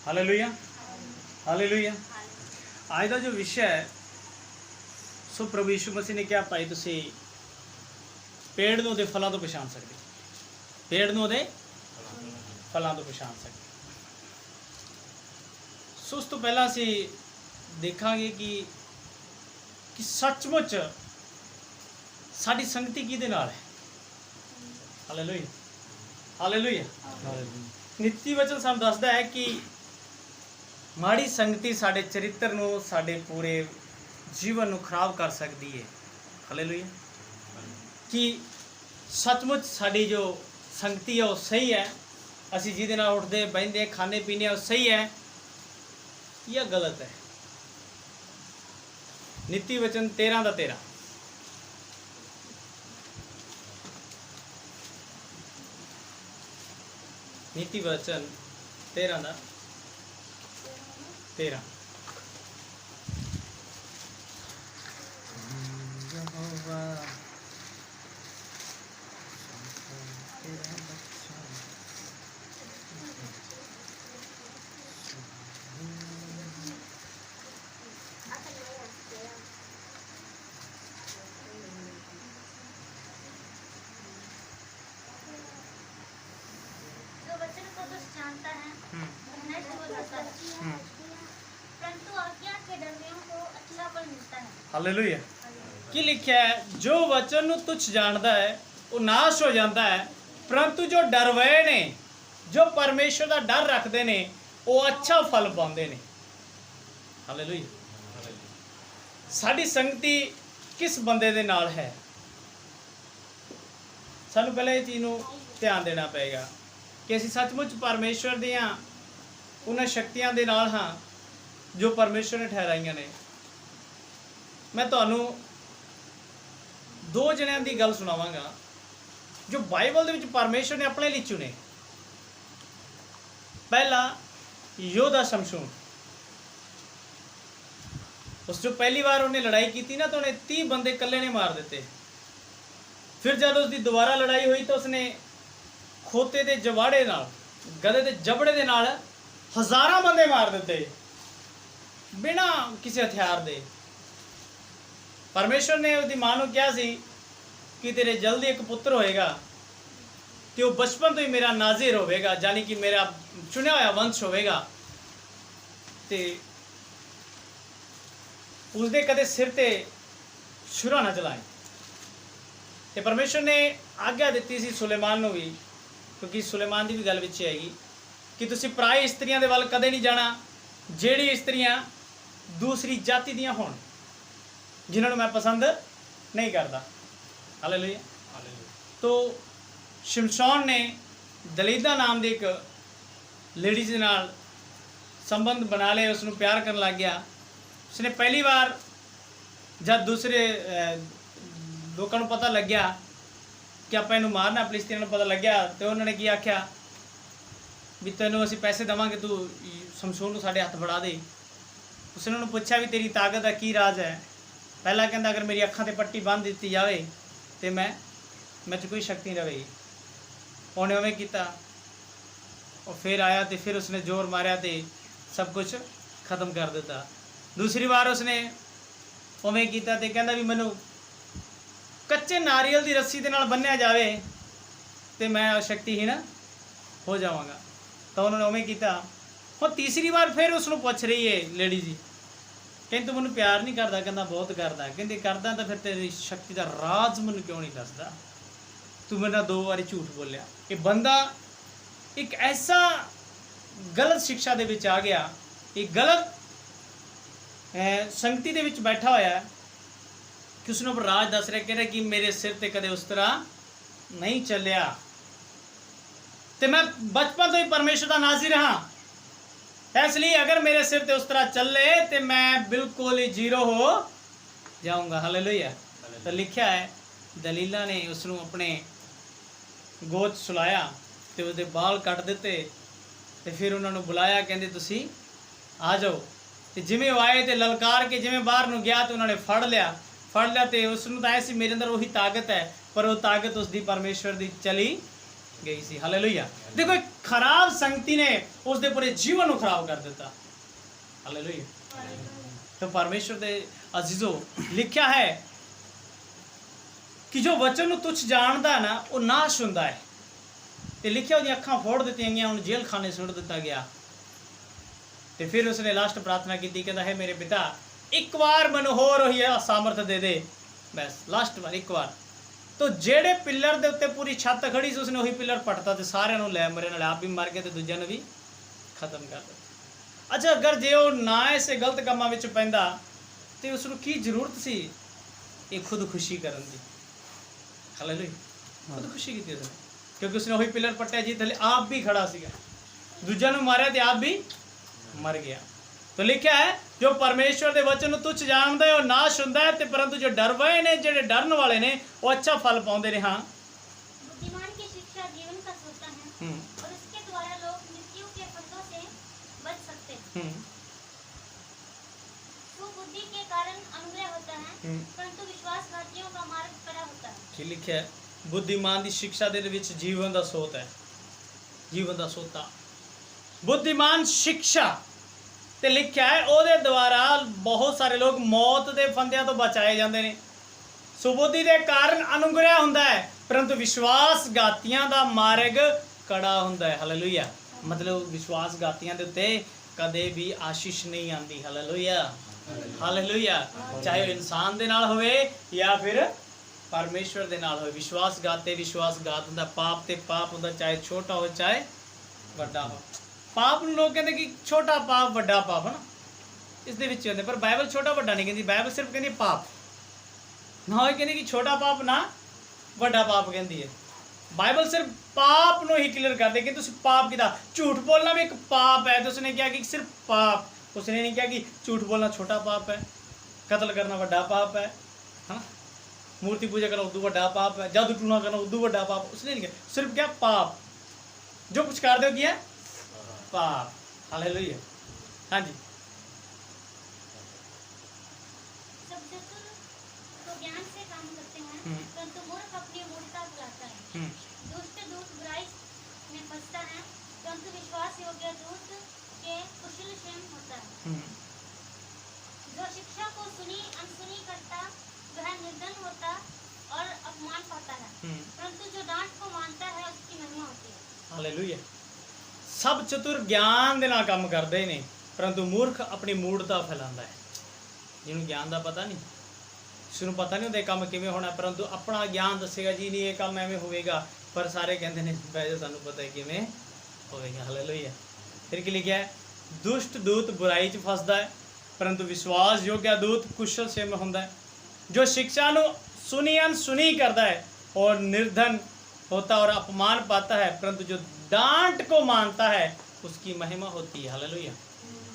Hallelujah hallelujah. आज का जो विषय है सो प्रभु यीशु मसीह ने क्या भाई तुसी पेड़ नूं दे फलों तो पछाण सकते, पेड़ नूं दे फलों तो पछाण सकते। सो उस तो पहला असी देखांगे कि सचमुच साडी संगति किहदे नाल है। Hallelujah hallelujah. नीति वचन सानूं दसदा है कि माड़ी संगति साडे चरित्र नूं साडे पूरे जीवन नूं खराब कर सकती है। हालेलुया। कि सचमुच साडी जो संगति है वो सही है, असी जिहदे नाल उठदे बहिंदे खाने पीने वो सही है या गलत है। नीति वचन 13:13 नीति वचन 13:13 हालेलुया। की लिखा है, जो वचन नूं तुच्छ जानता है वो नाश हो जाता है, परंतु जो डरवे ने, जो परमेश्वर का डर रखते ने, वो अच्छा फल पाते ने। हालेलुया। साडी संगति किस बंदे दे नाल है, सानू पहले इस चीज़ नूं ध्यान देना पएगा कि असीं सचमुच परमेश्वर दियां उन्हां शक्तियां दे नाल हां जो परमेश्वर ने ठहराइयां ने। मैं तुहानूं दो जणियां दी गल सुणावांगा जो बाइबल दे विच परमेश्वर ने अपने लिए चुने। पहला योधा शमशून, उस जो पहली बार उन्हें लड़ाई की थी ना तो उन्हें 30 बंदे कल्ले ने मार देते। फिर जब उसकी दोबारा लड़ाई हुई तो उसने खोते दे जवाड़े नाल, गधे दे जबड़े दे नाल 1000 बंदे मार देते बिना किसी हथियार दे। परमेश्वर ने उसकी मां नूं कहा सी कि तेरे जल्दी एक पुत्र होएगा कि वह बचपन तो ही मेरा नाजिर होवेगा, यानी कि मेरा चुनिया हुआ वंश होवेगा, ते उसदे कदे सिर ते छुरा ना चलाए। ते परमेश्वर ने आग्ञा दी सी सुलेमान नूं भी, क्योंकि सुलेमान की भी गल विच हैगी कि तुसीं पराई इस्त्रियां दे वल कदे नहीं जाना, जेड़ी इस्त्रियां दूसरी जाति दियां होण, जिन्होंने मैं पसंद नहीं करता। हालेलुया। तो शिमशोन ने दलीदा नाम दे एक लेडीज नाल संबंध बना ले, उसनूं प्यार करन लग गया। उसने पहली बार जब दूसरे लोगों को पता लग गया कि आप इनू मारना, फिलिस्तीनियां नूं पता लग गया तो उन्होंने की आख्या भी तैनूं असीं पैसे देवांगे, तू शमशोन नूं साडे हत्थ फड़ा दे। उसने उन्होंने पूछा भी तेरी ताकत का की राज है। पहला कहता अगर मेरी अखां ते पट्टी बंध दी जाए तो मैं च कोई शक्ति नहीं रहेगी। उन्हें उवें किया और फिर आया तो फिर उसने जोर मारिया तो सब कुछ खत्म कर दिता। दूसरी बार उसने उवें किया तो कहता भी मैनू कच्चे नारियल की रस्सी के नाल बन्निया जाए तो मैं शक्तिहीन हो जावांगा। तो उन्होंने उवें किया। और तीसरी बार फिर उसनों पूछ रही है लेडी जी, कहते तू मैनू प्यार नहीं करता, कहता बहुत करता। कहते करदा तो फिर तेरी शक्ति का राज मैनू क्यों नहीं दसदा, तू मेरे नाल 2 बारी झूठ बोलिया। ये बंदा एक ऐसा गलत शिक्षा दे विच आ गया, एक गलत संगति दे विच बैठा होया कि उसने पर राज दस रहा, कह रहा कि मेरे सिर ते कदे उस तरह नहीं चलिया, तो मैं बचपन तो ही परमेश्वर का नाज़िर हाँ, इसलिए अगर मेरे सिर ते उस तरह चले तो मैं बिल्कुल ही जीरो हो जाऊंगा। हालेलुया। तो लिखा है दलीला ने उसनों अपने गोद सुलाया तो उसके बाल कट दिते तो फिर उन्होंने बुलाया, कहते तुसी आ जाओ। तो जिमें वो आए तो ललकार के जिमें बाहर नूं गया तो उन्होंने फड़ लिया तो उसनों तो ऐसी मेरे अंदर वही ताकत है, पर वो ताकत उसकी परमेश्वर की चली ਗਈ ਸੀ। ਹਾਲੇਲੂਇਆ। ਦੇਖੋ ਇੱਕ ਖਰਾਬ ਸੰਗਤੀ ਨੇ ਉਸ ਦੇ ਪੂਰੇ ਜੀਵਨ ਨੂੰ ਖਰਾਬ ਕਰ ਦਿੱਤਾ। ਹਾਲੇਲੂਇਆ। तो परमेश्वर दे अजीजो लिखा है कि जो वचन ਨੂੰ ਤੁੱਛ ਜਾਣਦਾ ਨਾ ਉਹ ਨਾਸ਼ ਹੁੰਦਾ ਹੈ। ਤੇ ਲਿਖਿਆ ਉਹਦੀਆਂ ਅੱਖਾਂ ਫੋੜ ਦਿੱਤੀਆਂ ਗਈਆਂ, ਉਹਨੂੰ ਜੇਲ੍ਹ ਖਾਨੇ ਸੁੱਟ ਦਿੱਤਾ ਗਿਆ। ਤੇ ਫਿਰ ਉਸਨੇ ਲਾਸਟ ਪ੍ਰਾਰਥਨਾ ਕੀਤੀ, ਕਹਿੰਦਾ ਹੈ ਮੇਰੇ ਪਿਤਾ ਇੱਕ ਵਾਰ ਮੈਨੂੰ ਹੋਰ ਉਹੀ ਸਾਮਰਥ ਦੇ ਦੇ, ਬਸ ਲਾਸਟ ਵਾਰ ਇੱਕ ਵਾਰ। तो ਜਿਹੜੇ ਪਿੱਲਰ ਦੇ ਉੱਤੇ ਪੂਰੀ ਛੱਤ ਖੜੀ ਸੀ ਉਸਨੇ ਉਹੀ ਪਿੱਲਰ ਪਟਤਾ ਤੇ ਸਾਰਿਆਂ ਨੂੰ ਲੈ ਮਰੇ, ਨਾਲ ਆਪ ਵੀ ਮਰ ਗਿਆ ਤੇ ਦੂਜਿਆਂ ਨੂੰ ਵੀ ਖਤਮ ਕਰ ਦਿੱਤਾ। ਅੱਛਾ, ਅਗਰ ਜੇ ਉਹ ਨਾ ਇਸੇ ਗਲਤ ਕੰਮਾਂ ਵਿੱਚ ਪੈਂਦਾ ਤੇ ਉਸ ਨੂੰ ਕੀ ਜ਼ਰੂਰਤ ਸੀ ਇਹ ਖੁਦਕੁਸ਼ੀ ਕਰਨ ਦੀ। ਹਾਲੇਲੂਇਆ। ਖੁਦਕੁਸ਼ੀ ਕੀਤੀ ਉਸਨੇ ਕਿਉਂਕਿ ਉਸਨੇ ਉਹੀ ਪਿੱਲਰ ਪੱਟਿਆ ਜੀ ਥੱਲੇ ਆਪ ਵੀ ਖੜਾ ਸੀਗਾ, ਦੂਜਿਆਂ ਨੂੰ ਮਾਰਿਆ ਤੇ ਆਪ ਵੀ ਮਰ ਗਿਆ। तो लिखा है जो परमेश्वर के वचन तुच्छ जानता है वो नाश होता है, परंतु जो डर वाले ने जेडे डरन वाले ने वो अच्छा फल पाते ने। हाँ, बुद्धिमान की शिक्षा जीवन का सोता है और उसके द्वारा लोग मृत्यु के फंदों से बच सकते हैं। सुबुद्धि के कारण अनुग्रह होता है, परंतु विश्वासघातियों का मार्ग कड़ा होता है। की लिखा है बुद्धिमान की शिक्षा दे विच जीवन का सोत है, जीवन का सोता बुद्धिमान शिक्षा ਤੇ ਲਿਖਿਆ ਹੈ ਉਹਦੇ ਦੁਆਰਾ ਬਹੁਤ ਸਾਰੇ ਲੋਕ ਮੌਤ ਦੇ ਫੰਦਿਆਂ ਤੋਂ ਬਚਾਏ ਜਾਂਦੇ ਨੇ। ਸੁਬੁੱਧੀ ਦੇ ਕਾਰਨ ਅਨੁਗ੍ਰਹਿ ਹੁੰਦਾ ਹੈ, ਪਰੰਤੂ ਵਿਸ਼ਵਾਸਘਾਤੀਆਂ ਦਾ ਮਾਰਗ ਕੜਾ ਹੁੰਦਾ ਹੈ। ਹਾਲੇਲੂਇਆ। ਮਤਲਬ ਵਿਸ਼ਵਾਸਘਾਤੀਆਂ ਦੇ ਉੱਤੇ ਕਦੇ ਵੀ ਆਸ਼ੀਸ਼ ਨਹੀਂ ਆਉਂਦੀ। Hallelujah, hallelujah. ਚਾਹੇ ਉਹ ਇਨਸਾਨ ਦੇ ਨਾਲ ਹੋਵੇ ਜਾਂ ਫਿਰ ਪਰਮੇਸ਼ਵਰ ਦੇ ਨਾਲ ਹੋਵੇ। ਵਿਸ਼ਵਾਸਘਾਤ ਤੇ ਵਿਸ਼ਵਾਸਘਾਤ ਹੁੰਦਾ, ਪਾਪ ਤੇ ਪਾਪ ਹੁੰਦਾ, ਚਾਹੇ ਛੋਟਾ ਹੋ ਚਾਹੇ ਵੱਡਾ ਹੋ। पाप ਨੂੰ ਲੋਕ ਕਹਿੰਦੇ ਕਿ ਛੋਟਾ ਪਾਪ ਵੱਡਾ ਪਾਪ ਹੈ ਨਾ, ਇਸ ਦੇ ਵਿੱਚ ਹੁੰਦੇ, ਪਰ ਬਾਈਬਲ ਛੋਟਾ ਵੱਡਾ ਨਹੀਂ ਕਹਿੰਦੀ। ਬਾਈਬਲ ਸਿਰਫ ਕਹਿੰਦੀ ਪਾਪ ਨਾ ਹੋਏ, ਕਹਿੰਦੀ ਕਿ ਛੋਟਾ ਪਾਪ ਨਾ ਵੱਡਾ ਪਾਪ ਕਹਿੰਦੀ ਹੈ। ਬਾਈਬਲ ਸਿਰਫ ਪਾਪ ਨੂੰ ਹੀ ਕਲੀਅਰ ਕਰਦੇ ਕਿ ਤੁਸੀਂ ਪਾਪ ਕੀਤਾ। ਝੂਠ ਬੋਲਣਾ ਵੀ ਇੱਕ ਪਾਪ ਹੈ, ਤੇ ਉਸਨੇ ਕਿਹਾ ਕਿ ਸਿਰਫ ਪਾਪ, ਉਸਨੇ ਨਹੀਂ ਕਿਹਾ ਕਿ ਝੂਠ ਬੋਲਣਾ ਛੋਟਾ ਪਾਪ ਹੈ, ਕਤਲ ਕਰਨਾ ਵੱਡਾ ਪਾਪ ਹੈ, ਹਾਂ, ਮੂਰਤੀ ਪੂਜਾ ਕਰਨਾ ਉਦੋਂ ਵੱਡਾ ਪਾਪ ਹੈ, ਜਾਦੂ ਟੂਣਾ ਕਰਨਾ ਉਦੋਂ ਵੱਡਾ ਪਾਪ। ਉਸਨੇ नहीं किया, सिर्फ क्या पाप, जो कुछ कर दो किया पाप। हालेलुया। हाँ जी। सब चतुर तो ज्ञान से काम करते हैं, परंतु मूर्ख अपनी मूर्खता बुलाता है। दुष्ट दूत बुराई में फंसता है, परंतु विश्वास योग्य दूत के कुशल क्षेम होता है। जो शिक्षा को सुनी अनसुनी करता वह निर्धन होता और अपमान पाता है, परंतु जो डांट को मानता है उसकी महिमा होती है। हालेलुया। सब चतुर ज्ञान ਦੇ ਨਾਲ ਕੰਮ ਕਰਦੇ ਨੇ, ਪਰੰਤੂ ਮੂਰਖ ਆਪਣੀ ਮੂੜਤਾ ਫੈਲਾਉਂਦਾ ਹੈ। ਜਿਹਨੂੰ ਗਿਆਨ ਦਾ ਪਤਾ ਨਹੀਂ, ਉਸਨੂੰ ਪਤਾ ਨਹੀਂ ਹੁੰਦਾ ਕੰਮ ਕਿਵੇਂ ਹੋਣਾ, ਪਰੰਤੂ ਆਪਣਾ ਗਿਆਨ ਦੱਸੇਗਾ ਜੀ ਨਹੀਂ ਇਹ ਕੰਮ ਐਵੇਂ ਹੋਵੇਗਾ, ਪਰ ਸਾਰੇ ਕਹਿੰਦੇ ਨੇ ਵੈਸੇ ਸਾਨੂੰ ਪਤਾ ਹੈ ਕਿਵੇਂ ਹੋਵੇਗਾ। ਹਾਲੇਲੂਇਆ। ਫਿਰ ਕੀ ਲਿਖਿਆ ਹੈ, ਦੁਸ਼ਟ ਦੂਤ ਬੁਰਾਈ 'ਚ ਫਸਦਾ ਹੈ, ਪਰੰਤੂ ਵਿਸ਼ਵਾਸਯੋਗ ਦੂਤ ਕੁਸ਼ਲ ਸੇਮ ਹੁੰਦਾ ਹੈ। ਜੋ शिक्षा ਨੂੰ सुनी अनसुनी करता है और निर्धन होता और अपमान पाता है, परंतु जो डांट को मानता है उसकी महिमा होती है। हालेलुया।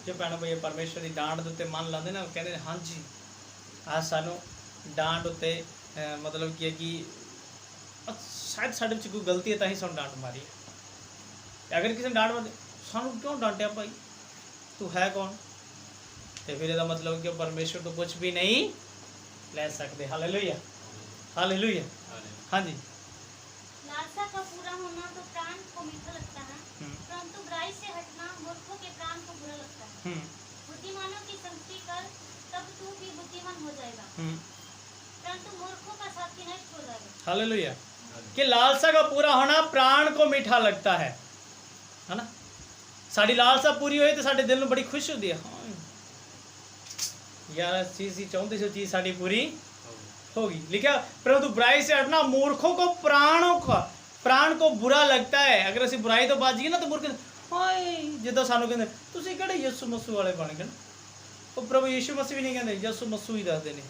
जो भैन भाई परमेश्वर की डांट के उत्ते मन लाते ना, कहते हैं हाँ जी आज सानू डांट उत्ते मतलब की है कि शायद साढ़े कोई गलती है, तां सानू डांट मारी है। अगर किसी ने डांट मारी सानू क्यों डांटिया भाई, तू है कौन, तो फिर इसका मतलब कि परमेश्वर तो कुछ भी नहीं ले सकते। Hallelujah, hallelujah. हाँ जी। लालसा का पूरा होना तो प्राण को मीठा लगता है, परंतु बुराई से हटना मूर्खों के प्राण को बुरा लगता है। बुद्धिमानों की संगति कर तब तू भी बुद्धिमान हो जाएगा, परंतु मूर्खों का साथी नष्ट हो जाएगा। हालेलुया। कि लालसा का पूरा होना प्राण को मीठा लगता है ना। साड़ी लालसा पूरी होई तो साडे दिल में बड़ी खुश होती है, हाँ यार चीज़ ही चाहते जो चीज़ साड़ी पूरी होगी। लिखा परंतु बुराई से हटना मूर्खों को प्राण को बुरा लगता है। अगर असं बुराई तो बच गई ना तो मूर्ख हाय जिदा सानू कहते तुसीं किहड़े यसु मसीह वाले बन गए, वो प्रभु यीशु मसीह भी नहीं कहते, यसु मसीह ही दसते हैं,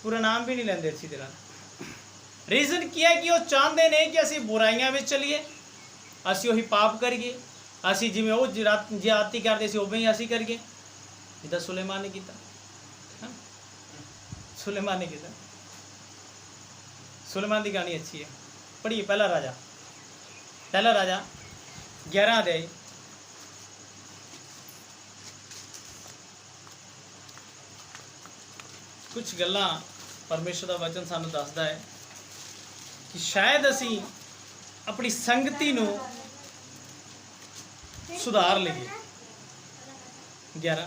पूरा नाम भी नहीं लेंदे अच्छी तरह। रीजन क्या है कि वो चाहते हैं कि असीं बुराइयां में चलीए, असीं वही पाप करिए, असीं जिवें वो ज्यादती करते सी उवें ही असीं करिए, जिद्दां सुलेमान ने कीता। सुलेमान ने कीता। सुलेमान की कहानी अच्छी है, पढ़िए पहला राजा 11 अध्याय कुछ गल्लां परमेश्वर का वचन सानू दसदा है कि शायद असी ਆਪਣੀ ਸੰਗਤੀ ਨੂੰ ਸੁਧਾਰ ਲਈਏ। 11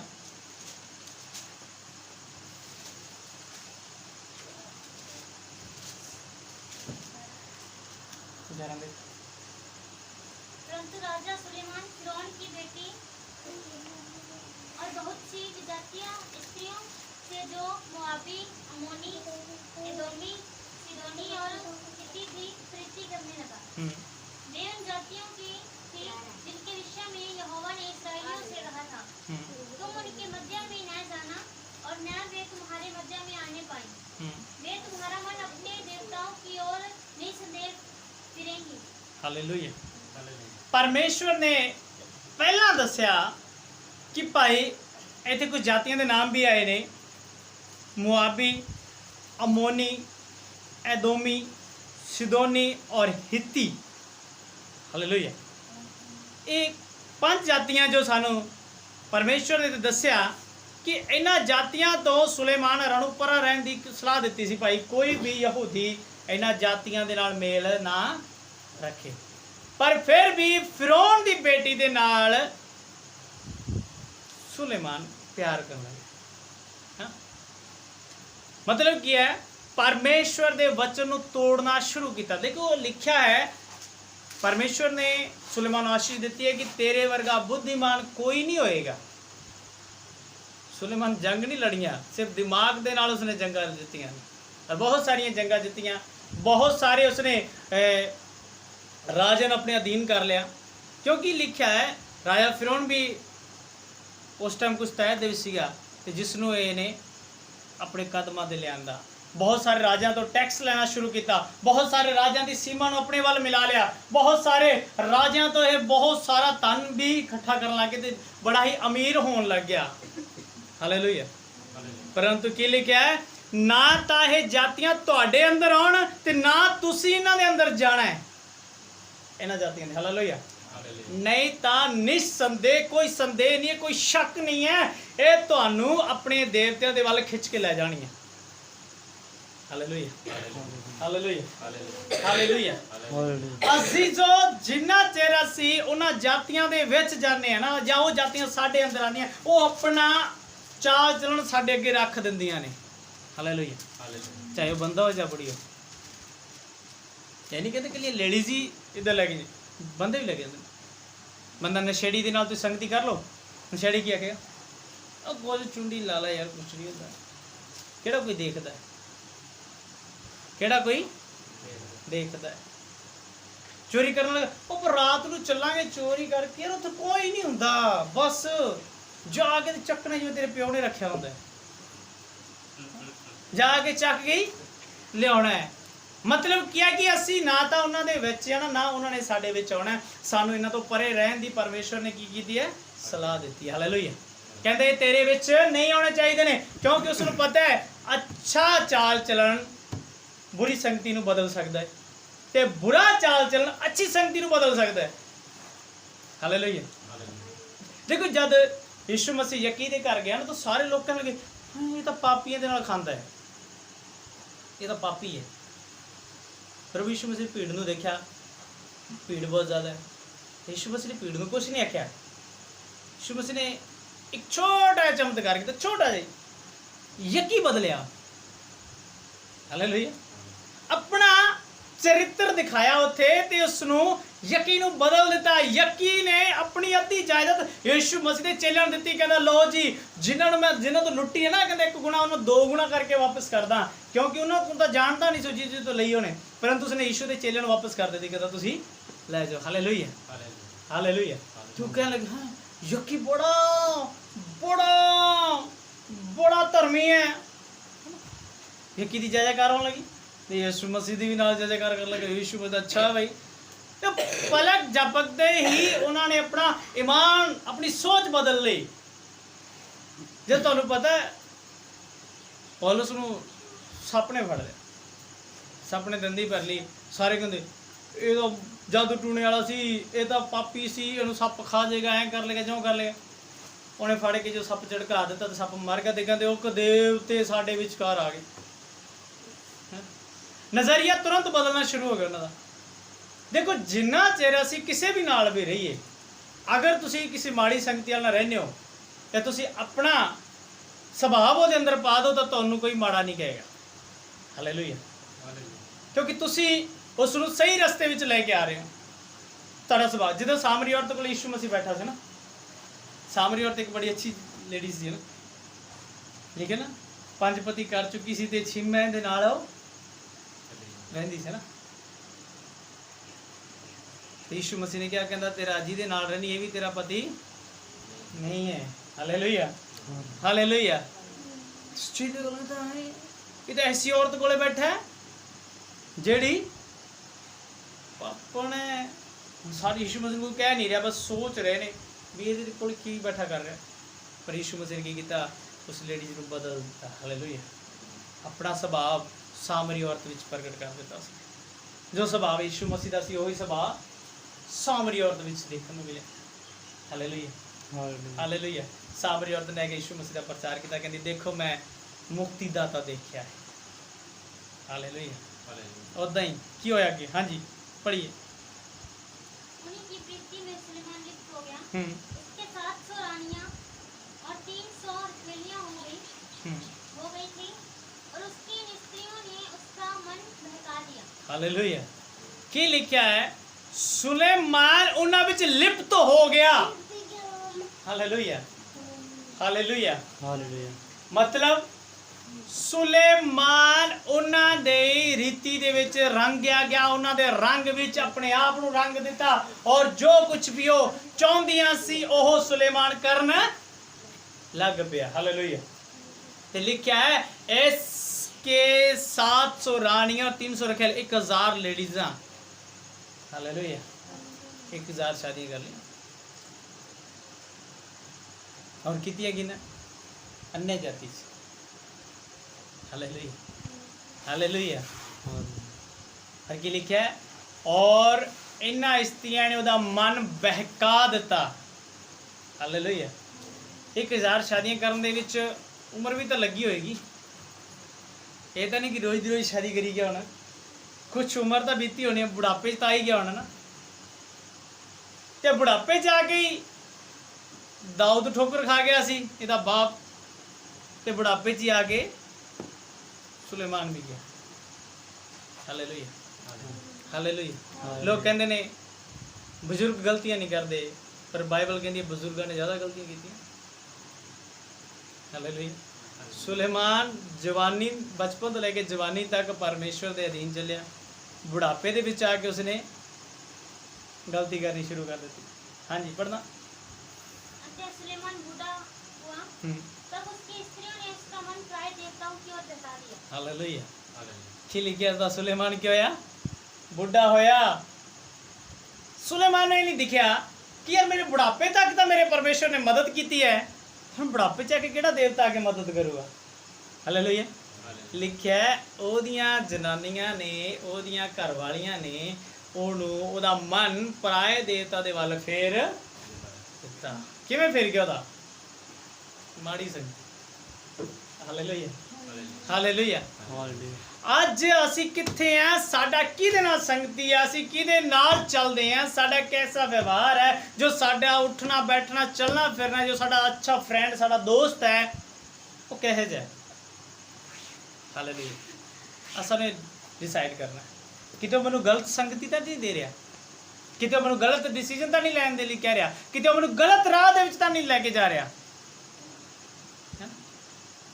परंतु राजा सुलेमान फिरौन की बेटी और बहुत सी जातियां स्त्रियों से जो मोआबी, अमोनी, एदोमी, सिदोनी और हित्ती थी प्रीति करने लगा। वे उन जातियों की थी जिनके विषय में यहोवा ने इस्राएलियों से कहा था, तुम उनके मध्य में न जाना और न वे तुम्हारे मध्य में आने पाए। वे तुम्हारा मन अपने देवताओं की ओर निसंदेह फिरेंगी। हालेलुया। परमेश्वर ने पहला दसिया कि भाई इत्थे कुछ जातियों के नाम भी आए ने, मुआबी, अमोनी, एदोमी, सिदोनी और हित्ती। हालेलुया। ये 5 जातियां जो सानू परमेश्वर ने दसिया कि इन्हां जातियां तो सुलेमान हरां नूं परा रहन दी सलाह दित्ती सी, भाई कोई भी यहूदी इन्हां जातियां दे नाल मेल ना रखे। पर फिर भी फिरौन दी बेटी दे नाल सुलेमान प्यार करने लगे। हाँ? मतलब क्या है, परमेश्वर दे वचन नूं तोड़ना शुरू किया। देखो लिखा है, परमेश्वर ने सुलेमान आशीष दी है कि तेरे वर्गा बुद्धिमान कोई नहीं होएगा। सुलेमान जंग नहीं लड़ियां, सिर्फ दिमाग दे नाल उसने जंगा जीतियां और बहुत सारियां जंगा जीतियां। बहुत सारे उसने राजन अपने अधीन कर लिया, क्योंकि लिखा है राजा फिरौन भी उस टाइम कुछ तैद दे सीगा ते जिसनों इहने अपने कदमां दे लियांदा। बहुत सारे राजा तो टैक्स लेना शुरू किया, बहुत सारे राजा की सीमा नूं अपने वाल मिला लिया, बहुत सारे राजा तो यह बहुत सारा धन भी इकट्ठा करन लग गए, बड़ा ही अमीर होने लग गया। हालेलुया। परंतु की लिखा है, ना तो यह जातियां तुहाडे अंदर आउण ते ना तुसीं इन्हां दे अंदर जाना है, इन्हां जातियां दे। हालेलुया। नहीं तो निसंदेह, कोई संदेह नहीं है, कोई शक नहीं है, ये तुहानू अपने देवतियां दे वाल खिंच के लै जानी है। हालेलुया। हालेलुया। हालेलुया। ਅਸੀਂ जो जिन्ना चेर ਅਸੀਂ ਉਹਨਾਂ ਜਾਤੀਆਂ ਦੇ ਵਿੱਚ ਜਾਂਦੇ ਆ ਨਾ, ਜਾਂ ਉਹ ਜਾਤੀਆਂ ਸਾਡੇ ਅੰਦਰ ਆਉਂਦੀਆਂ, ਉਹ ਆਪਣਾ ਚਾਲ ਚਲਣ ਸਾਡੇ ਅੱਗੇ ਰੱਖ ਦਿੰਦੀਆਂ ਨੇ। ਹਾਲੇਲੂਇਆ। ਚਾਹੇ ਉਹ ਬੰਦਾ ਹੋ ਜਾਂ ਬੁੜੀ ਹੋ। ਇਹ ਨਹੀਂ ਕਹਿੰਦੇ ਕਿ ਲੇਡੀਜ਼ ਹੀ ਇੱਧਰ ਲੈ ਕੇ, ਬੰਦੇ ਵੀ ਲੈ ਕੇ ਜਾਂਦੇ। ਬੰਦਾ ਨਸ਼ੇੜੀ ਦੇ ਨਾਲ ਤੁਸੀਂ ਸੰਗਤੀ ਕਰ ਲਓ, ਨਸ਼ੇੜੀ ਕੀ ਆਖੇਗਾ, ਉਹ ਕੁਝ ਚੁੰਡੀ ਲਾ ਲਾ ਯਾਰ, ਕੁਛ ਨਹੀਂ ਹੁੰਦਾ। ਕਿਹੜਾ ਕੋਈ ਦੇਖਦਾ, ਕਿਹੜਾ ਕੋਈ ਦੇਖਦਾ। ਚੋਰੀ ਕਰਨ ਲੱਗਾ, ਉਹ ਰਾਤ ਨੂੰ ਚੱਲਾਂਗੇ ਚੋਰੀ ਕਰਕੇ, ਯਾਰ ਉੱਥੇ ਕੋਈ ਨਹੀਂ ਹੁੰਦਾ, ਬਸ ਜਾ ਕੇ ਚੱਕਣਾ ਜਿਵੇਂ ਤੇਰੇ ਪਿਓ ਨੇ ਰੱਖਿਆ ਹੁੰਦਾ, ਜਾ ਕੇ ਚੱਕ ਕੇ ਲਿਆਉਣਾ ਹੈ। मतलब क्या कि असी ना तो उन्होंने विच आना, ना उन्होंने साडे विच आना, सानू इन्हां तो परे रहन दी परमेश्वर ने की कीती है, सलाह दी है। हालेलुया। कहते तेरे विच नहीं आने चाहिए ने, क्योंकि उसनू पता है अच्छा चाल चलन बुरी संगति नू बदल सकता है, ते बुरा चाल चलन अच्छी संगति नू बदल सकता है। हालेलुया। देखो जब यीशु मसीह यक्की दे घर गया ना, तो सारे लोग कहने लगे, ये तो पापियों दे नाल खांदा है, ये तो पापी है। प्रभु यीशु मसीह भीड़ नूं देखा, भीड़ बहुत ज़्यादा है, यीशु मसीह ने भीड़ नूं कुछ नहीं आख्या। यीशु मसीह ने एक छोटा चमत्कार किया, छोटा जी यकी बदलिया। हालेलुया। अपना चरित्र दिखाया उत्थे ते उसनूं यकी नूं बदल दिता। यकी ने अपनी अद्धी जायदाद यीशु मसीह दे चेलियां नूं दित्ती, कहंदा लो जी जिन्हां तो लुट्टी है ना, कहंदा 1 गुणा उन्होंने 2 गुणा करके वापस करदा, क्योंकि उन्होंने तो जानता नहीं सो जी तो लई होने, परंतु उसने यीशु दे चेलियां नूं वापस कर दित्ती, कहंदा तुसीं लै जाओ। हालेलुया। हालेलुया। क्यों कहने लगे, हाँ यकी बड़ा बड़ा बड़ा धर्मी है, यकी दी जयकार होने लगी, यीशु मसीह दी भी नाल जयकार कर लगे। यीशु मसीह अच्छा भाई, तो पलक झपकते ही उन्होंने अपना ईमान, अपनी सोच बदल ली। जब तुहानू पता है पौलुस नूं सप ने फड़ लिया, सप ने दंदी भर ली, सारे कहते ये तो जादू टूने वाला सी, ये तो पापी सी, इहनूं सप खा जाएगा, ऐ कर लेगा, ज्यों कर लेगा। उन्हें फड़ के जो सप झड़का दिता तो सप मर गया, तो कहते वो देवते साडे विचकार आ गए। नज़रिया तुरंत बदलना शुरू हो गया उन्होंने। देखो जिन्ना चਿਰ ਅਸੀਂ ਕਿਸੇ ਵੀ ਨਾਲ ਵੀ ਰਹੀਏ, ਅਗਰ ਤੁਸੀਂ ਕਿਸੇ ਮਾੜੀ ਸੰਗਤੀ ਨਾਲ ਰਹਿੰਦੇ ਹੋ ਤੇ ਤੁਸੀਂ ਆਪਣਾ ਸੁਭਾਅ ਉਹਦੇ ਅੰਦਰ ਪਾ ਦਿਓ ਤਾਂ ਤੁਹਾਨੂੰ ਕੋਈ ਮਾੜਾ ਨਹੀਂ ਕਹੇਗਾ। ਹਾਲੇਲੂਇਆ। ਕਿਉਂਕਿ ਤੁਸੀਂ ਉਸ ਨੂੰ ਸਹੀ ਰਸਤੇ ਵਿੱਚ ਲੈ ਕੇ ਆ ਰਹੇ ਹੋ। ਤੁਹਾਡਾ ਸੁਭਾਅ, ਜਦੋਂ ਸਾਮਰੀ ਔਰਤ ਕੋਲ ਯਿਸੂ ਮਸੀਹ ਬੈਠਾ ਸੀ ਨਾ, ਸਾਮਰੀ ਔਰਤ ਇੱਕ ਬੜੀ ਅੱਛੀ ਲੇਡੀ ਸੀ ਨਾ, ਠੀਕ ਹੈ ਨਾ, 5 ਪਤੀ ਕਰ ਚੁੱਕੀ ਸੀ ਤੇ 6ਵੇਂ ਦੇ ਨਾਲ ਉਹ ਰਹਿੰਦੀ ਸੀ ਨਾ। यीशु मसीह ने क्या कहता, तेरा ਜਿਹਦੇ ਨਾਲ ਰਹਿਣੀ ਇਹ ਵੀ ਤੇਰਾ ਪਤੀ ਨਹੀਂ ਹੈ। Hallelujah, hallelujah. ਜਿਹਦੇ ਕੋਲ ਤਾਂ ਹੈ ਇਹ ਤਾਂ ਐਸੀ ਔਰਤ ਕੋਲੇ ਬੈਠਾ ਹੈ ਜਿਹੜੀ ਆਪਣੇ ਸਾਰੇ ਯीशु मसीह ਨੂੰ ਕਹਿ ਨਹੀਂ ਰਿਹਾ, ਬਸ ਸੋਚ ਰਹੇ ਨੇ ਵੀ ਇਹਦੇ ਕੋਲ ਕੀ ਬੈਠਾ ਕਰ ਰਿਹਾ। ਪਰ ਯीशु मसीह ਨੇ ਕੀ ਕੀਤਾ, ਉਸ ਲੇਡੀ ਨੂੰ ਬਦਲ ਦਿੱਤਾ। ਹਾਲੇਲੂਇਆ। ਆਪਣਾ ਸੁਭਾਅ ਸਾਮਰੀ ਔਰਤ ਵਿੱਚ ਪ੍ਰਗਟ ਕਰ ਦਿੱਤਾ ਸੀ। ਜੋ ਸੁਭਾਅ ਯीशु मसीह ਦਾ ਸੀ ਉਹੀ ਸੁਭਾਅ ਸਾਮਰੀ ਔਰਤ ਵਿੱਚ ਦੇਖਣ ਨੂੰ ਮਿਲਿਆ। Hallelujah, hallelujah. ਸਾਮਰੀ ਔਰਤ ਨੇ ਯीशु मसीह ਦਾ ਪ੍ਰਚਾਰ ਕੀਤਾ, ਕਹਿੰਦੀ ਦੇਖੋ ਮੈਂ ਮੁਕਤੀ ਦਾਤਾ ਦੇਖਿਆ ਹੈ। ਹਾਲੇਲੂਇਆ। ਉਦਾਂ ਹੀ ਕੀ ਹੋਇਆ ਅੱਗੇ? ਹਾਂਜੀ ਪੜ੍ਹੀਏ। उन्हीं की प्रीति में सुलेमान लिप्त हो गया। उसके 700 रानियां और 300 रखैलियां हो गई थी और उसकी इन स्त्रियों ने उसका मन बहका दिया। हालेलुया। ਕੀ ਲਿਖਿਆ ਹੈ? ਸੁਲੇਮਾਨ ਉਹਨਾਂ ਵਿੱਚ ਲਿਪਤ ਹੋ ਗਿਆ। Hallelujah, hallelujah, hallelujah. ਮਤਲਬ ਸੁਲੇਮਾਨ ਉਹਨਾਂ ਦੇ ਰੀਤੀ ਦੇ ਵਿੱਚ ਰੰਗਿਆ ਗਿਆ, ਉਹਨਾਂ ਦੇ ਰੰਗ ਵਿੱਚ ਆਪਣੇ ਆਪ ਨੂੰ ਰੰਗ ਦਿੱਤਾ ਔਰ ਜੋ ਕੁਝ ਵੀ ਉਹ ਚਾਹੁੰਦੀਆਂ ਸੀ ਉਹ ਸੁਲੇਮਾਨ ਕਰਨ ਲੱਗ ਪਿਆ। ਹਾਲੇਲੂਇਆ। ਤੇ ਲਿਖਿਆ ਹੈ ਇਸ के 700 रानियां और 300 रखेल, 1000 लेडीजा। हालेलुया। 1000 शादियां कर ली और कितनी गिना अन्य जाति से। Hallelujah, hallelujah. और की लिखा है, और इन्हां स्त्रियां ने उदा मन बहका दिता। हालेलुया। 1000 शादियां करने दे विच उम्र भी तो लगी होएगी। ਇਹ ਤਾਂ ਨਹੀਂ ਕਿ ਰੋਜ਼ ਦੀ ਰੋਜ਼ ਸ਼ਾਦੀ ਕਰੀ ਗਿਆ ਹੋਣਾ, ਕੁਛ ਉਮਰ ਤਾਂ ਬੀਤੀ ਹੋਣੀ ਹੈ, ਬੁਢਾਪੇ 'ਚ ਤਾਂ ਆਈ ਗਿਆ ਹੋਣਾ ਨਾ। ਤੇ ਬੁਢਾਪੇ 'ਚ ਆ ਕੇ ਹੀ ਦਾਊਦ ਠੋਕਰ ਖਾ ਗਿਆ ਸੀ ਇਹਦਾ ਬਾਪ, ਤੇ ਬੁਢਾਪੇ 'ਚ ਹੀ ਆ ਕੇ ਸੁਲੇਮਾਨ ਵੀ ਗਿਆ। Hallelujah, hallelujah. ਲੋਕ ਕਹਿੰਦੇ ਨੇ ਬਜ਼ੁਰਗ ਗਲਤੀਆਂ ਨਹੀਂ ਕਰਦੇ, ਪਰ ਬਾਈਬਲ ਕਹਿੰਦੀ ਹੈ ਬਜ਼ੁਰਗਾਂ ਨੇ ਜ਼ਿਆਦਾ ਗਲਤੀਆਂ ਕੀਤੀਆਂ। ਹਾਲੇਲੂਇਆ। ਸੁਲੇਮਾਨ ਜਵਾਨੀ, ਬਚਪਨ ਤੋਂ ਲੈ ਕੇ ਜਵਾਨੀ ਤੱਕ ਪਰਮੇਸ਼ਵਰ ਦੇ ਅਧੀਨ ਚੱਲਿਆ। ਬੁਢਾਪੇ ਦੇ ਵਿੱਚ ਆ ਕੇ ਉਸਨੇ ਗਲਤੀ ਕਰਨੀ ਸ਼ੁਰੂ ਕਰ ਦਿੱਤੀ। ਹਾਂਜੀ ਪੜ੍ਹਨਾ। जब सुलेमान बूढ़ा हुआ तब उसकी स्त्रियों ने उसका मन प्राय देवताओं की ओर बहका दिया। ਹਾਲੇਲੂਇਆ। ਕੀ ਲਿਖਿਆ ਤਾਂ ਸੁਲੇਮਾਨ ਕੀ ਹੋਇਆ? ਬੁੱਢਾ ਹੋਇਆ। ਸੁਲੇਮਾਨ ਨੇ ਨਹੀਂ ਦਿਖਿਆ ਕਿ ਯਾਰ ਮੇਰੇ ਬੁਢਾਪੇ ਤੱਕ ਤਾਂ ਮੇਰੇ ਪਰਮੇਸ਼ਵਰ ਨੇ ਮਦਦ ਕੀਤੀ ਹੈ, ਹੁਣ ਬੁਢਾਪੇ 'ਚ ਆ ਕੇ ਕਿਹੜਾ ਦੇਵਤਾ ਆ ਕੇ ਮਦਦ ਕਰੂਗਾ। ਹਾਲੇਲੂਇਆ। ਲਿਖਿਆ ਉਹਦੀਆਂ ਜਨਾਨੀਆਂ ਨੇ, ਉਹਦੀਆਂ ਘਰ ਵਾਲੀਆਂ ਨੇ ਉਹਨੂੰ, ਉਹਦਾ ਮਨ ਪਰਾਏ ਦੇਵਤਾ ਦੇ ਵੱਲ ਫੇਰ ਦਿੱਤਾ। ਕਿਵੇਂ ਫੇਰ ਗਿਆ ਉਹਦਾ? ਮਾੜੀ ਸੰਗਤ। Hallelujah, hallelujah. ਅੱਜ ਅਸੀਂ ਕਿੱਥੇ ਆ? ਸਾਡਾ ਕਿਹਦੇ ਨਾਲ ਸੰਗਤੀ ਆ? ਅਸੀਂ ਕਿਹਦੇ ਨਾਲ ਚੱਲਦੇ ਆ? ਸਾਡਾ ਕੈਸਾ ਵਿਵਹਾਰ ਹੈ? ਜੋ ਸਾਡਾ ਉੱਠਣਾ ਬੈਠਣਾ ਚੱਲਣਾ ਫਿਰਨਾ, ਜੋ ਸਾਡਾ ਅੱਛਾ ਫਰੈਂਡ, ਸਾਡਾ ਦੋਸਤ ਹੈ, ਉਹ ਕਿਹੋ ਜਿਹਾ ਹੈ? ਹਾਲੇਲੂਇਆ। ਅਸਾਂ ਨੇ ਡਿਸਾਈਡ ਕਰਨਾ। ਕਿਤੇ ਮੈਨੂੰ ਗਲਤ ਸੰਗਤੀ ਤਾਂ ਨਹੀਂ ਦੇ ਰਿਹਾ, ਕਿਤੇ ਮੈਨੂੰ ਗਲਤ ਡਿਸੀਜਨ ਤਾਂ ਨਹੀਂ ਲੈਣ ਦੇ ਲਈ ਕਹਿ ਰਿਹਾ, ਕਿਤੇ ਮੈਨੂੰ ਗਲਤ ਰਾਹ ਦੇ ਵਿੱਚ ਤਾਂ ਨਹੀਂ ਲੈ ਕੇ ਜਾ ਰਿਹਾ।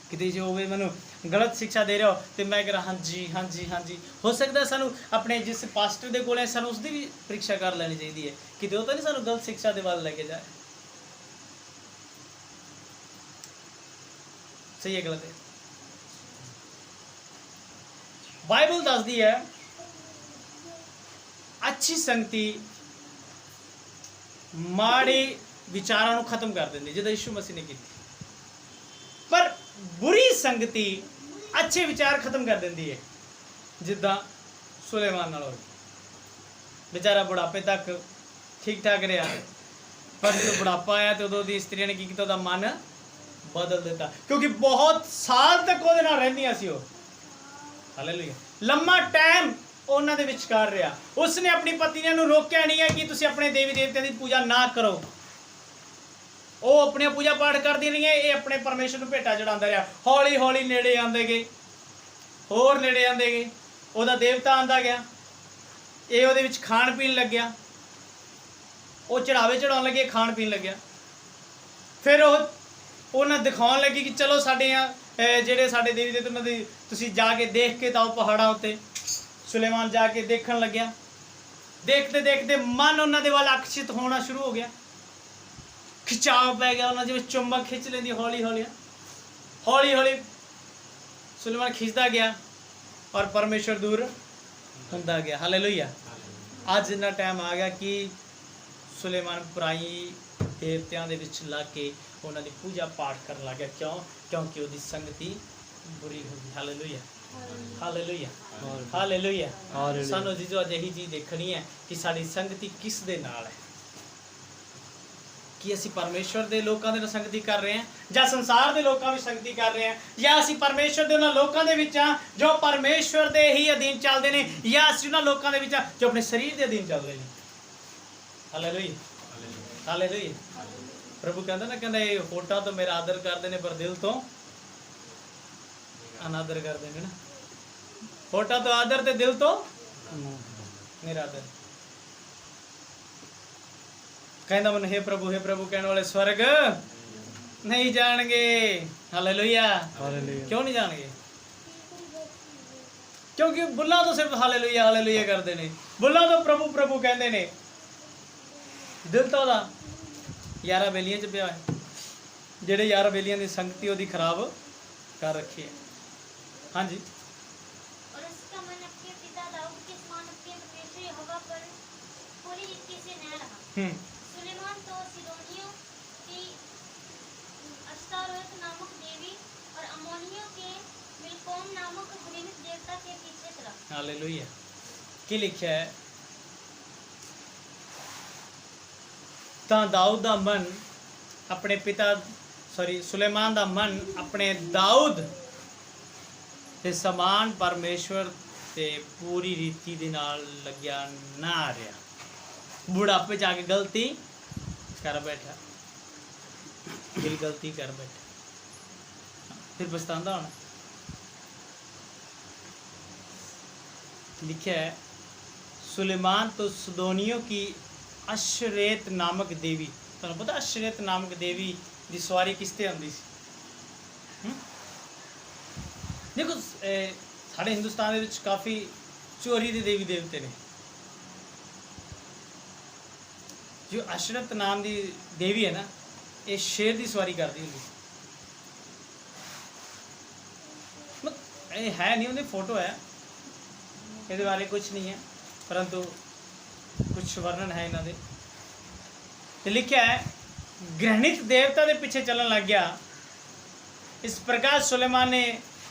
ਕਿਤੇ ਜੋ ਹੋਵੇ ਮੈਨੂੰ ਗਲਤ ਸਿੱਖਿਆ ਦੇ ਰਿਹਾ ਹੋ ਤੇ ਮੈਂ ਕਹਾਂ ਹਾਂਜੀ ਹਾਂਜੀ ਹਾਂਜੀ। ਹੋ ਸਕਦਾ ਸਾਨੂੰ ਆਪਣੇ ਜਿਸ ਪਾਸਟਰ ਦੇ ਕੋਲ ਹੈ ਸਾਨੂੰ ਉਸਦੀ ਵੀ ਪ੍ਰੀਖਿਆ ਕਰ ਲੈਣੀ ਚਾਹੀਦੀ ਹੈ, ਕਿਤੇ ਉਹ ਤਾਂ ਨਹੀਂ ਸਾਨੂੰ ਗਲਤ ਸਿੱਖਿਆ ਦੇ ਵੱਲ ਲੈ ਕੇ ਜਾਏ। ਸਹੀ ਹੈ ਗਲਤ ਹੈ? ਬਾਈਬਲ ਦੱਸਦੀ ਹੈ ਅੱਛੀ ਸੰਗਤੀ ਮਾੜੇ ਵਿਚਾਰਾਂ ਨੂੰ ਖਤਮ ਕਰ ਦਿੰਦੀ, ਜਿੱਦਾਂ ਯਿਸੂ ਮਸੀਹ ਨੇ ਕੀਤੀ। ਪਰ बुरी संगति अच्छे विचार खत्म कर देती है, जिदा सुलेमान नाल होई। बेचारा बुढ़ापे तक ठीक ठाक रहा, पर जो बुढ़ापा आया तो उदों दी स्त्रियां ने की कीता, उहदा मन बदल दिता, क्योंकि बहुत साल तक उहदे नाल रहिंदियां सी। हालेलुया। लम्मा टाइम ਉਹਨਾਂ ਦੇ ਵਿਚਕਾਰ ਰਿਹਾ। ਉਸਨੇ ਆਪਣੀ ਪਤਨੀ ਨੂੰ ਰੋਕਿਆ ਨਹੀਂ ਹੈ ਕਿ ਤੁਸੀਂ ਆਪਣੇ ਦੇਵੀ ਦੇਵਤਿਆਂ ਦੀ ਪੂਜਾ ਨਾ ਕਰੋ। ਉਹ ਆਪਣੀ ਪੂਜਾ ਪਾਠ ਕਰਦੀ ਰਹੀ ਹੈ, ਇਹ ਆਪਣੇ ਪਰਮੇਸ਼ਰ ਨੂੰ ਭੇਟਾ ਚੜਾਉਂਦਾ ਰਿਹਾ। ਹੌਲੀ ਹੌਲੀ ਨੇੜੇ ਆਉਂਦੇ ਗਏ, ਹੋਰ ਨੇੜੇ ਆਉਂਦੇ ਗਏ, ਉਹਦਾ ਦੇਵਤਾ ਆਉਂਦਾ ਗਿਆ, ਇਹ ਉਹਦੇ ਵਿੱਚ ਖਾਣ ਪੀਣ ਲੱਗਿਆ, ਉਹ ਚੜਾਵੇ ਚੜਾਉਣ ਲੱਗੇ, ਖਾਣ ਪੀਣ ਲੱਗਿਆ। ਫਿਰ ਉਹਨਾਂ ਦਿਖਾਉਣ ਲੱਗੀ ਕਿ ਚਲੋ ਸਾਡੇ ਜਿਹੜੇ ਸਾਡੇ ਦੇਵੀ ਦੇਵਤੇ ਉਹਨਾਂ ਦੀ ਤੁਸੀਂ ਜਾ ਕੇ ਦੇਖ ਕੇ ਤਾਂ ਪਹਾੜਾਂ ਉੱਤੇ। ਸੁਲੇਮਾਨ ਜਾ ਕੇ ਦੇਖਣ ਲੱਗਿਆ। ਦੇਖਦੇ ਦੇਖਦੇ ਮਨ ਉਹਨਾਂ ਦੇ ਵੱਲ ਆਕਰਸ਼ਿਤ ਹੋਣਾ ਸ਼ੁਰੂ ਹੋ ਗਿਆ, ਖਿਚਾਵ ਪੈ ਗਿਆ ਉਹਨਾਂ, ਜਿਵੇਂ ਚੁੰਬਕ ਖਿੱਚ ਲੈਂਦੀ ਹੌਲੀ ਹੌਲੀ ਹੌਲੀ ਹੌਲੀ ਸੁਲੇਮਾਨ ਖਿੱਚਦਾ ਗਿਆ ਔਰ ਪਰਮੇਸ਼ਰ ਦੂਰ ਹੁੰਦਾ ਗਿਆ। ਹਾਲੇਲੂਇਆ। ਅੱਜ ਇੰਨਾ ਟਾਈਮ ਆ ਗਿਆ ਕਿ ਸੁਲੇਮਾਨ ਪਰਾਈ ਦੇਵਤਿਆਂ ਦੇ ਵਿੱਚ ਲੱਗ ਕੇ ਉਹਨਾਂ ਦੀ ਪੂਜਾ ਪਾਠ ਕਰਨ ਲੱਗ ਗਿਆ। ਕਿਉਂ? ਕਿਉਂਕਿ ਉਹਦੀ ਸੰਗਤੀ ਬੁਰੀ ਹੋ ਗਈ। Hallelujah, hallelujah, hallelujah. ਸਾਨੂੰ ਜੀ ਜੋ ਅੱਜ ਇਹੀ ਚੀਜ਼ ਦੇਖਣੀ ਹੈ ਕਿ ਸਾਡੀ ਸੰਗਤੀ ਕਿਸ ਦੇ ਨਾਲ ਹੈ। ਕਿ ਅਸੀਂ ਪਰਮੇਸ਼ਵਰ ਦੇ ਲੋਕਾਂ ਦੇ ਨਾਲ ਸੰਗਤੀ ਕਰ ਰਹੇ ਹਾਂ ਜਾਂ ਸੰਸਾਰ ਦੇ ਲੋਕਾਂ ਵਿੱਚ ਸੰਗਤੀ ਕਰ ਰਹੇ ਹਾਂ, ਜਾਂ ਅਸੀਂ ਪਰਮੇਸ਼ਵਰ ਦੇ ਉਹਨਾਂ ਲੋਕਾਂ ਦੇ ਵਿੱਚ ਹਾਂ ਜੋ ਪਰਮੇਸ਼ਵਰ ਦੇ ਹੀ ਅਧੀਨ ਚੱਲਦੇ ਨੇ, ਜਾਂ ਅਸੀਂ ਉਹਨਾਂ ਲੋਕਾਂ ਦੇ ਵਿੱਚ ਹਾਂ ਜੋ ਆਪਣੇ ਸਰੀਰ ਦੇ ਅਧੀਨ ਚੱਲਦੇ ਨੇ। Hallelujah, hallelujah. ਪ੍ਰਭੂ ਕਹਿੰਦਾ ਨਾ, ਕਹਿੰਦਾ ਇਹ ਹੋਠਾਂ ਤੋਂ ਮੇਰਾ ਆਦਰ ਕਰਦੇ ਨੇ ਪਰ ਦਿਲ ਤੋਂ ਅਨਾਦਰ ਕਰਦੇ ਨੇ ਨਾ। ਹੋਠਾਂ ਤੋਂ ਆਦਰ ਤੇ ਦਿਲ ਤੋਂ ਨਿਰਾਦਰ। ਕਹਿੰਦਾ ਮਨ हे प्रभु कहने वाले स्वर्ग नहीं जाएंगे। हालेलुया। क्यों नहीं जाएंगे? क्योंकि बुल्ला तो सिर्फ हालेलुया हालेलुया करते ने, बुल्ला तो प्रभु प्रभु कहते ने, दिल तो ਉਹਦਾ ਯਾਰਾਂ ਬੇਲੀਆਂ ਚ ਪਿਆ ਹੈ, ਜਿਹੜੇ ਯਾਰ ਬੇਲੀਆਂ ਦੀ ਸੰਗਤੀ ਉਹਦੀ ਖਰਾਬ ਕਰ ਰੱਖੀ ਹੈ। ਹਾਂਜੀ। और उसका मन अपने पिता दाऊद के समान अपने परमेश्वर यहोवा पर पूरी रीति से न रहा। सुलेमान तो सिदोनियों की अश्तारोत नामक देवी और अमोनियों के मिलकोम नामक घृणित देवता के पीछे चला। हालेलुया। ਕੀ ਲਿਖਿਆ ਹੈ? ਤਾਂ ਦਾਊਦ ਦਾ ਮਨ ਆਪਣੇ ਪਿਤਾ ਸੁਲੇਮਾਨ ਦਾ ਮਨ ਆਪਣੇ ਦਾਊਦ ਤੇ ਸਮਾਨ ਪਰਮੇਸ਼ਵਰ ਤੇ ਪੂਰੀ ਰੀਤੀ ਦੇ ਨਾਲ ਲੱਗਿਆ ਨਾ ਰਿਹਾ। ਬੁਢਾਪੇ ਜਾ ਕੇ ਗਲਤੀ ਕਰ ਬੈਠਾ, ਦਿਲ ਗਲਤੀ ਕਰ ਬੈਠਾ, ਫਿਰ ਪਛਤਾਉਂਦਾ ਹੋਣਾ। लिखा है सुलेमान तो सुदोनियों की अशरेत नामक देवी, तो पता अशरेत नामक देवी की सवारी किसते आती सी? देखो साढ़े हिंदुस्तान के काफ़ी चोरी के देवी देवते ने। जो अशरत नाम की देवी है ना, ये शेर की सवारी करती होंगी। मतलब है नहीं, उनकी फोटो है, ਇਹਦੇ ਬਾਰੇ ਕੁਝ ਨਹੀਂ ਹੈ, परंतु कुछ वर्णन है इन्हों के। तो लिखा है घृणित देवता के पीछे चलन लग गया। इस प्रकार सुलेमान ने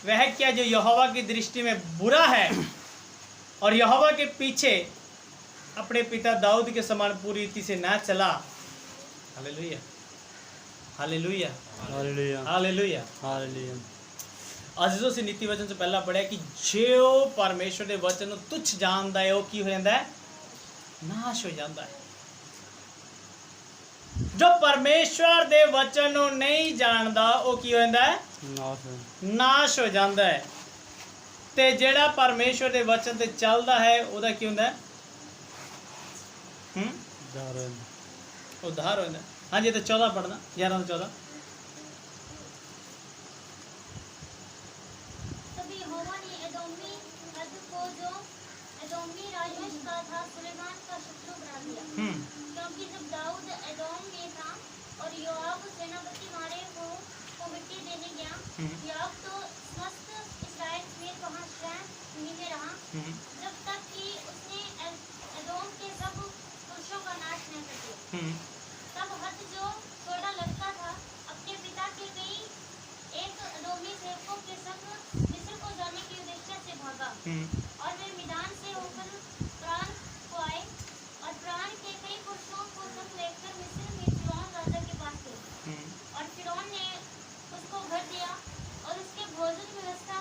वह किया जो यहोवा की दृष्टि में बुरा है, और यहोवा के पीछे अपने पिता दाऊद के समान पूरी रीति से ना चला। Hallelujah, hallelujah, hallelujah, hallelujah, hallelujah. ਅੱਜ ਜੋ ਅਸੀਂ ਨੀਤੀ ਵਚਨ 'ਚ ਪਹਿਲਾਂ ਪੜ੍ਹਿਆ ਕਿ ਜੇ ਉਹ ਪਰਮੇਸ਼ਵਰ ਦੇ ਵਚਨ ਨੂੰ ਤੁੱਛ ਜਾਣਦਾ ਹੈ, ਉਹ ਕੀ ਹੋ ਜਾਂਦਾ ਹੈ? ਨਾਸ਼ ਹੋ ਜਾਂਦਾ ਹੈ। ਜੋ ਪਰਮੇਸ਼ਵਰ ਦੇ ਵਚਨ ਨੂੰ ਨਹੀਂ ਜਾਣਦਾ, ਉਹ ਕੀ ਹੋ ਜਾਂਦਾ ਹੈ? ਨਾਸ਼ ਹੋ ਜਾਂਦਾ ਹੈ। ਤੇ ਜਿਹੜਾ ਪਰਮੇਸ਼ਵਰ ਦੇ ਵਚਨ ਤੇ ਚੱਲਦਾ ਹੈ, ਉਹਦਾ ਕੀ ਹੁੰਦਾ ਹੈ? ਉद्धार ਹੋ ਜਾਂਦਾ। ਹਾਂਜੀ, ਤੇ 14 ਪੜ੍ਹਨਾ, 11 ਤੋਂ 14। क्योंकि जब दाऊद एदोम में था और योआब सेनापति मारे को मिट्टी देने गया, योआब तो समस्त इस्राएल समेत वहां शहर में रहा जब तक कि उसने एदोम के सब पुरुषों का नाश न कर दिया। तब हद जो छोटा लड़का था अपने पिता के कई एक एदोमी सेवकों के संग मिस्र को जाने के उद्देश्य से भागा, और वे मिदान से होकर प्राण को आए, और प्राण के कई पुरुषों को संग लेकर मिस्र में फिरौन राजा के पास गए, और फिरौन ने उसको घर दिया और उसके भोजन व्यवस्था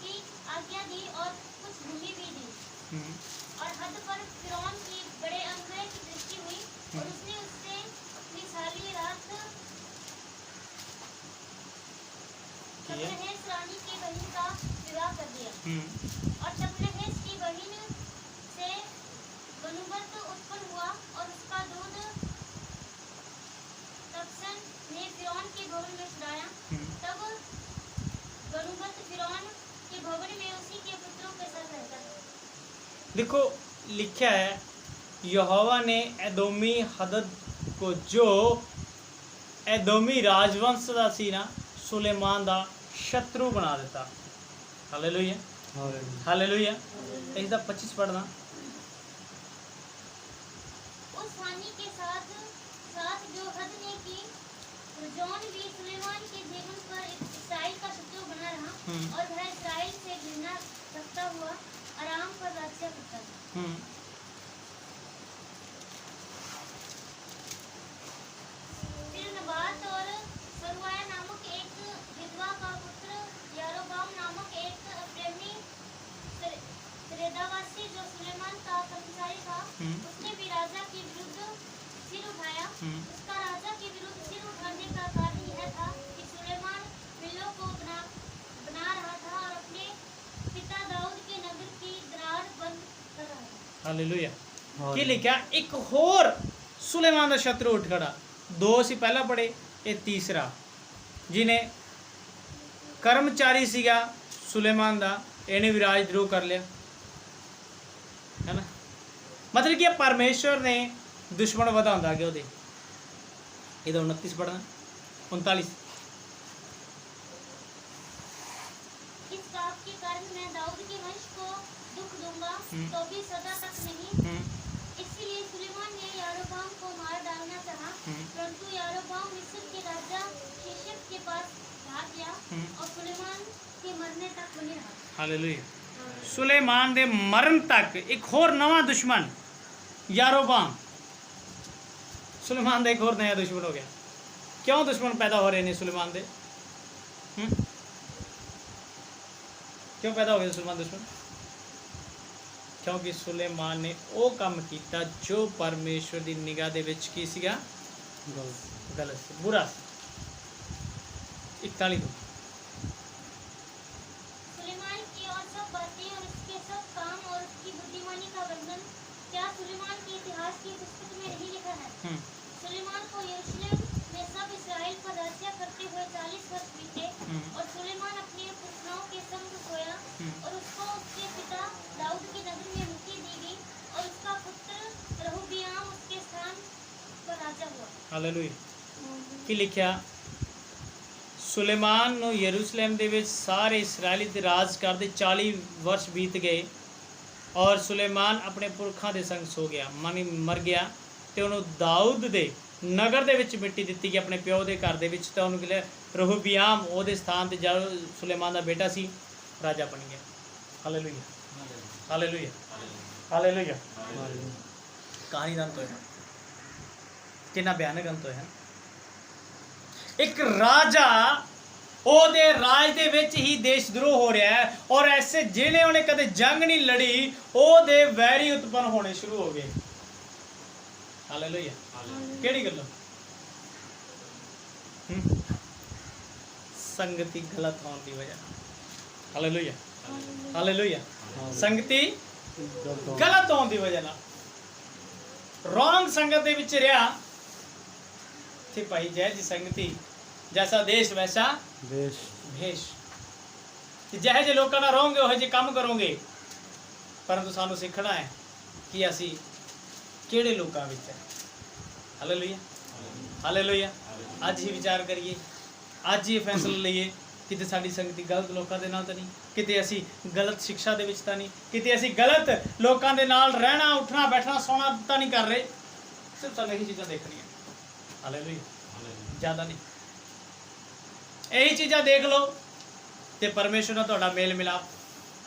की आज्ञा दी और कुछ भूमि भी दी। की है। तपरहेस रानी की बहन का विवाह कर दिया और तपरहेस की बहन से बनुबत उत्पन्न हुआ और उसका दूध तबसन ने फिरौन के भवन में छुड़ाया। तब बनुबत फिरौन के भवन में उसी के पुत्रों के साथ रहता है। देखो लिखा है यहोवा ने एदोमी हदद को जो एदोमी राजवंश का सी ना सुलेमान का शत्रु बना दिता। Hallelujah hallelujah. इसका 25 पढ़ना। उस हानि के साथ साथ जो हद ने की जौन भी सुलेमान के जीवन पर इस्राएल का शत्रु बना रहा और वह इस्राएल से घृणा रखता हुआ आराम पर राज्य करता था। फिर नबात और सरुआया नामक एक विधवा का पुत्र यारोबाम नामक एक प्रेमी सरेदावासी जो सुलेमान का कर्मचारी था, उसने भी राजा के विरुद्ध सिर उठाया। उसका राजा के विरुद्ध सिर उठाने का कारण यह था कि सुलेमान मिलों को बना रहा था और अपने पिता दाऊद के नगर की दरार बंद कर रहा था। हालेलुया। की लिखा एक होर सुलेमान का शत्रु उठ खड़ा। 2 सी पहला पढ़े, ये तीसरा जिन्हें कर्मचारी सीगा सुलेमान दा इन्हें भी राजद्रोह कर लिया है ना। मतलब कि परमेश्वर ने दुश्मन वधांदा गया ओदे। ये 29 पढ़ना 39। इस पाप के कारण मैं दाऊद के वंश को दुख दूंगा तो भी सदा तक नहीं। इसलिए सुलेमान ने यारोबाम को मार डालना चाहा, परंतु यारोबाम मिस्र के राजा शीशक के पास भाग गया और सुलेमान के मरने तक बने रहा। हालेलुया। सुलेमान दे मरण तक एक होर नवा दुश्मन यारोबाम, सुलेमान दे एक और नया दुश्मन हो गया। क्यों दुश्मन पैदा हो रहे ने सुलेमान दे? क्यों पैदा हो गया सुलेमान दुश्मन? क्योंकि सुलेमान ने वो काम किया जो परमेश्वर की निगाह दे विच की सीगा गलत सी, बुरा सी। 41 सुलेमान की और सब बातें और उसके सब काम और उसकी बुद्धिमानी का वर्णन क्या सुलेमान के इतिहास की पुस्तक में नहीं लिखा है? सुलेमान को यरूशलेम में सब इस्राएल पर राज्य करते हुए 40 वर्ष बीते और सुलेमान अपने पुत्रों के संग सोया और उसको उसके पिता दाऊद के नगर में मुक्ति दी गई और उसका पुत्र रहूबियाम उसके स्थान पर राजा हुआ। हालेलुया। की लिखा सुलेमान नु यरूशलेम दे विच सारे इस्राएली ते राज करदे 40 वर्ष बीत गए और सुलेमान अपने पुरखां दे संग सो गया, मानी मर गया ते उन्होंने दाऊद दे नगर दे विच मिट्टी दित्ती गई अपने प्यो दे घर दे विच ते उन्होंने गिले रहूबियाम ओदे स्थान ते जो सुलेमान दा बेटा सी राजा बन गया। Hallelujah hallelujah hallelujah. कहानी दा अंत होया, कितना भयानक अंत होया। एक राजा ओदे राज दे विच ही देशद्रोह हो रहा है और ऐसे जिन्हें उन्हें कदे जंग नहीं लड़ी ओदे वैरी उत्पन्न होने शुरू हो गए। हालेलुया। केड़ी गल्लों? संगति गलत होने की वजह। Hallelujah hallelujah. संगति गलत होने की वजह ना रॉन्ग संगत दे विच रहा थे भाई जय जी संगति जैसा देश वैसा भेष। जह जे लोगों ना रहोगे वह जे काम करोगे, परंतु सानू सीखना है कि असी केड़े लोगों विच है। Hallelujah hallelujah. अज ही विचार करिए, अज ही फैसला लईए किते साडी संगति गलत लोगों के नाल तो नहीं, किते असी गलत शिक्षा दे विच तां नहीं, किते असी गलत लोगों के नाल रहना उठना बैठना सोना तो नहीं कर रहे। सिर्फ सानू यही चीज़ां देखनियां। हालेलुया। ज़्यादा नहीं, यही चीज़ां देख लो तो परमेश्वर नाल तुहाडा मेल मिलाप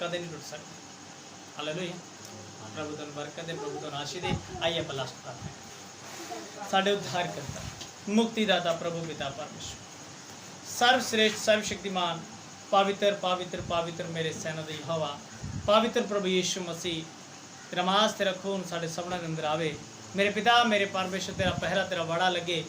कदे नहीं टुट सकता। हालेलुया। प्रभु तुहानू बरकत दे, प्रभु तुहानू आशीष दे। आइए ਆਪਾਂ लास्ट करते हैं। साडे उद्धार करता मुक्तिदाता प्रभु पिता परमेश्वर सर्वश्रेष्ठ सर्वशक्तिमान पवित्र पवित्र पवित्र मेरे सेनापति यहोवा पवित्र प्रभु यीशु मसीह तेरा मांस तेरा खून साढ़े सबना के अंदर आवे। मेरे पिता मेरे परमेश्वर तेरा पहरा तेरा बड़ा लगे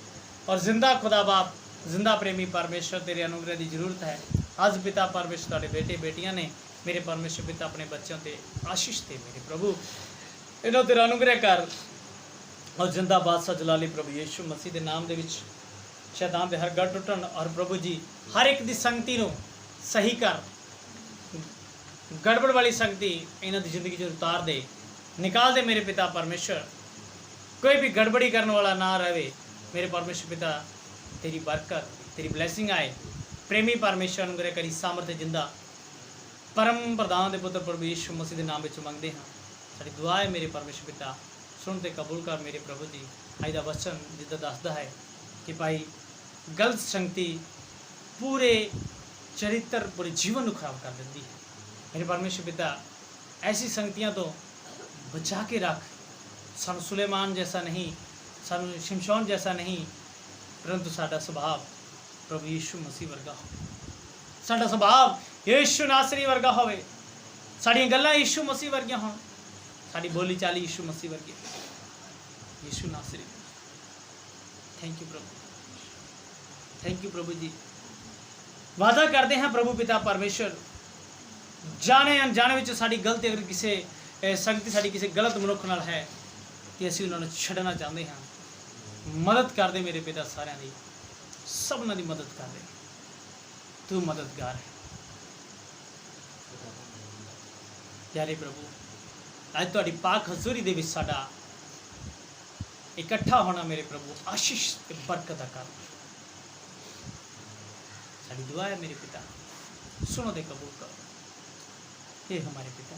और जिंदा खुदा बाप जिंदा प्रेमी परमेश्वर तेरे अनुग्रह की जरूरत है। अज पिता परमेश्वर तुहाडे बेटे बेटियां ने मेरे परमेश्वर पिता अपने बच्चों ते आशीष दे मेरे प्रभु, इन्हों तेरा अनुग्रह कर और जिंदा बादशाह जलाली प्रभु यीशु मसीह के नाम दे विच शैतान दे हर गढ़ टुटन और प्रभु जी हर एक दी संगति नूं सही कर, गड़बड़ वाली संगति इन्हां दी जिंदगी चों उतार दे, निकाल दे मेरे पिता परमेश्वर। कोई भी गड़बड़ी करने वाला ना रहे मेरे परमेश्वर पिता, तेरी बरकत तेरी ब्लैसिंग आए। प्रेमी परमेश्वर अनुग्रह करी सामर्थ जिंदा परम प्रधान दे पुत्र प्रभु यीशु मसीह के नाम विच मंगदे हां। साडी दुआ है मेरे परमेश्वर पिता, सुन ते कबूल कर मेरे प्रभु जी। अज दा वचन जिद्दां दसदा है कि भाई गलत संगति पूरे चरित्र पूरे जीवन को खराब कर देती है। मेरे परमेश्वर पिता ऐसी संगतियां तो बचा के रख, सन सुलेमान जैसा नहीं, सन शिमशोन जैसा नहीं, परंतु साडा स्वभाव प्रभु यीशु मसीह वर्गा हो, साडा स्वभाव यीशु नासरी वर्गा होवे, साड़ियां गल्लां यीशु मसीह वर्गियां होण, साड़ी बोली चाली यीशु मसीह वर्गी, यीशु नासरी। थैंक यू प्रभु, थैंक यू प्रभु जी। वादा करते हैं प्रभु पिता परमेश्वर, जाने अनजाने विच साड़ी गलती अगर किसी संगति साड़ी किसी गलत मनुख नाल है कि असीं उन्होंने छड्डना चाहते हैं, मदद कर दे मेरे पिता, सारिਆਂ ਦੀ सबना की मदद कर दे, तू मददगार है प्यारे प्रभु। अज तुहाडी पाक हजूरी दे विच साडा इकट्ठा होना मेरे प्रभु आशीष ते बरकत दा कर, साडी दुआ है मेरे पिता, सुनो दे कबूल करो। हे हमारे पिता,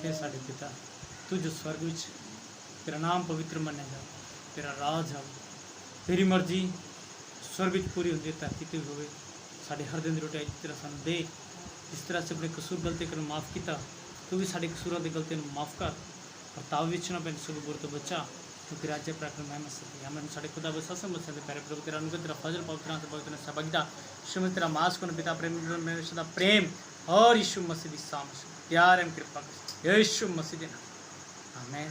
हे साडे पिता, तू जो स्वर्ग विच तेरा नाम पवित्र मन्या जाए, तेरा राज आवे, तेरी मर्जी स्वर्ग विच पूरी होंदी धरती ते होवे। साडे हर दिन दी रोटी जिस तरह सानूं दे, जिस तरह से अपने कसूर गलती कर माफ़ किया, तू भी साडे कसूरां दी गलतियां नूं माफ़ कर, परताव विच ना पैन सब बुरे तो बचा, क्योंकि राज्य प्रार्थना मैं मसीह हमें साडे खुदा बसा मसीह दे प्यारे प्रभु तेरा अनुग्रह तेरा फजल पवित्र से पवित्र सहभागिता शुभ तेरा मास को पिता प्रेम परमेश्वर दा प्रेम और यीशु मसीह दी सामर्थ प्यार एवं कृपा यीशु मसीह दे नाम आमीन।